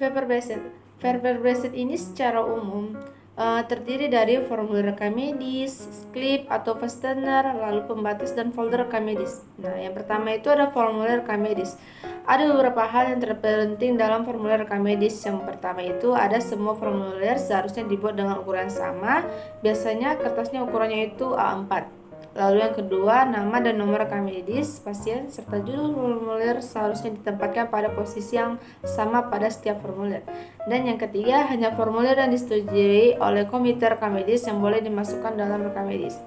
Paper-based. Paper-based ini secara umum terdiri dari formulir rekam medis, klip atau fastener, lalu pembatas dan folder rekam medis. Nah, yang pertama itu ada formulir rekam medis. Ada beberapa hal yang terpenting dalam formulir rekam medis. Yang pertama itu ada semua formulir seharusnya dibuat dengan ukuran sama. Biasanya kertasnya ukurannya itu A4. Lalu yang kedua, nama dan nomor rekam medis pasien serta judul formulir seharusnya ditempatkan pada posisi yang sama pada setiap formulir. Dan yang ketiga, hanya formulir yang disetujui oleh komite rekam medis yang boleh dimasukkan dalam rekam medis.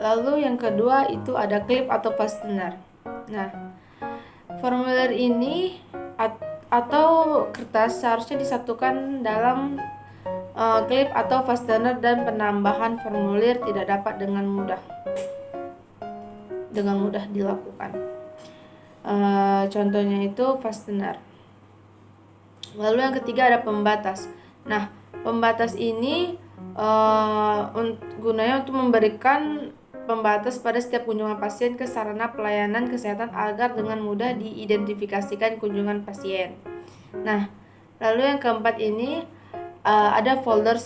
Lalu yang kedua itu ada klip atau fastener. Nah, formulir ini atau kertas seharusnya disatukan dalam klip atau fastener dan penambahan formulir tidak dapat dengan mudah dilakukan. Contohnya itu fastener. Lalu yang ketiga ada pembatas. Nah, pembatas ini gunanya untuk memberikan pembatas pada setiap kunjungan pasien ke sarana pelayanan kesehatan agar dengan mudah diidentifikasikan kunjungan pasien. Nah, lalu yang keempat ini ada folder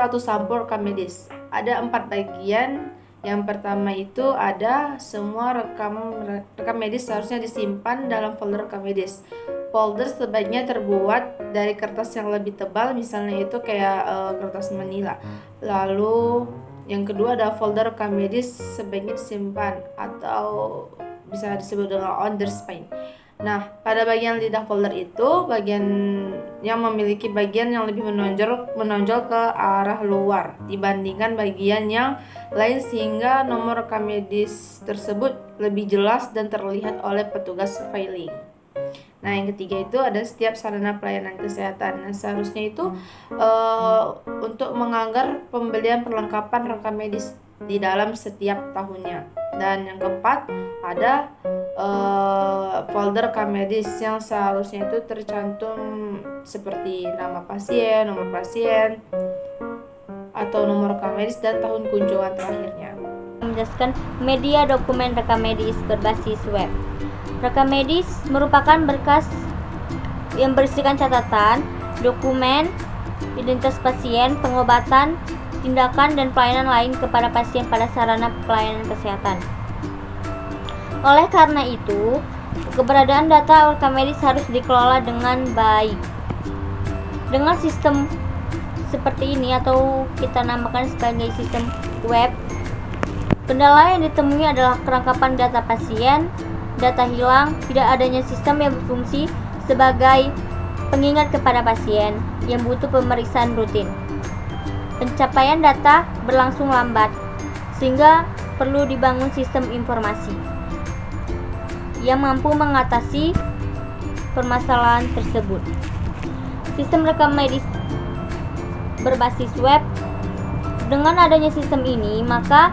atau sampul rekam medis. Ada 4 bagian. Yang pertama itu ada semua rekam medis seharusnya disimpan dalam folder rekam medis. Folder sebaiknya terbuat dari kertas yang lebih tebal, misalnya itu kayak kertas manila. Lalu yang kedua ada folder rekam medis sebaiknya disimpan atau bisa disebut dengan on the spine. Nah, pada bagian lidah folder itu bagian yang memiliki bagian yang lebih menonjol ke arah luar dibandingkan bagian yang lain sehingga nomor rekam medis tersebut lebih jelas dan terlihat oleh petugas filing. Nah, yang ketiga itu ada setiap sarana pelayanan kesehatan. Nah, seharusnya itu untuk menganggar pembelian perlengkapan rekam medis di dalam setiap tahunnya. Dan yang keempat ada folder rekam medis yang seharusnya itu tercantum seperti nama pasien, nomor pasien, atau nomor rekam medis dan tahun kunjungan terakhirnya. Menjelaskan media dokumen rekam medis berbasis web. Rekam medis merupakan berkas yang berisikan catatan, dokumen, identitas pasien, pengobatan, tindakan, dan pelayanan lain kepada pasien pada sarana pelayanan kesehatan. Oleh karena itu, keberadaan data rekam medis harus dikelola dengan baik. Dengan sistem seperti ini atau kita namakan sebagai sistem web, kendala yang ditemui adalah kelengkapan data pasien, data hilang, tidak adanya sistem yang berfungsi sebagai pengingat kepada pasien yang butuh pemeriksaan rutin. Pencapaian data berlangsung lambat, sehingga perlu dibangun sistem informasi yang mampu mengatasi permasalahan tersebut. Sistem rekam medis berbasis web. Dengan adanya sistem ini, maka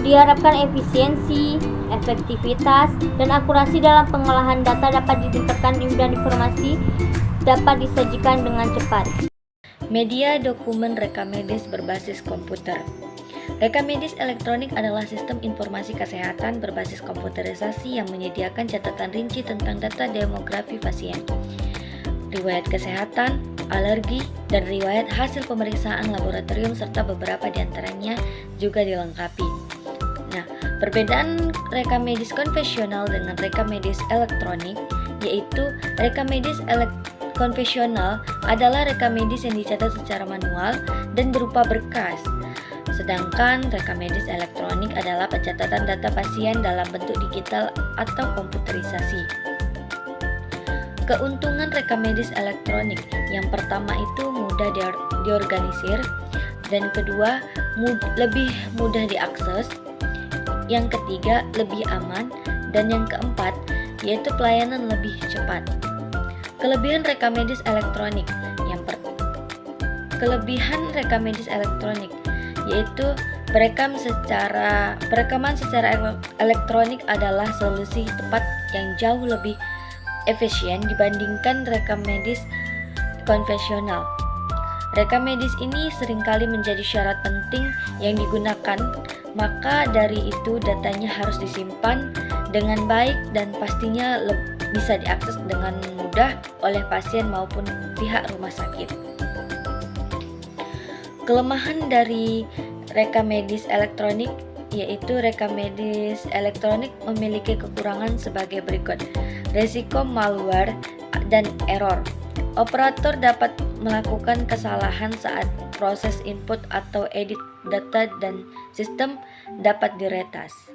diharapkan efisiensi, efektivitas, dan akurasi dalam pengolahan data dapat ditingkatkan dan informasi dapat disajikan dengan cepat. Media dokumen rekam medis berbasis komputer. Rekam medis elektronik adalah sistem informasi kesehatan berbasis komputerisasi yang menyediakan catatan rinci tentang data demografi pasien, riwayat kesehatan, alergi, dan riwayat hasil pemeriksaan laboratorium serta beberapa diantaranya juga dilengkapi. Nah, perbedaan rekam medis konvensional dengan rekam medis elektronik yaitu rekam medis konvensional adalah rekam medis yang dicatat secara manual dan berupa berkas. Sedangkan rekam medis elektronik adalah pencatatan data pasien dalam bentuk digital atau komputerisasi. Keuntungan rekam medis elektronik yang pertama itu mudah diorganisir, dan kedua lebih mudah diakses, yang ketiga lebih aman, dan yang keempat yaitu pelayanan lebih cepat. Kelebihan rekam medis elektronik yaitu perekaman secara elektronik adalah solusi tepat yang jauh lebih efisien dibandingkan rekam medis konvensional. Rekam medis ini seringkali menjadi syarat penting yang digunakan, maka dari itu datanya harus disimpan dengan baik dan pastinya bisa diakses dengan mudah oleh pasien maupun pihak rumah sakit. Kelemahan dari rekam medis elektronik yaitu rekam medis elektronik memiliki kekurangan sebagai berikut. Risiko malware dan error. Operator dapat melakukan kesalahan saat proses input atau edit data dan sistem dapat diretas.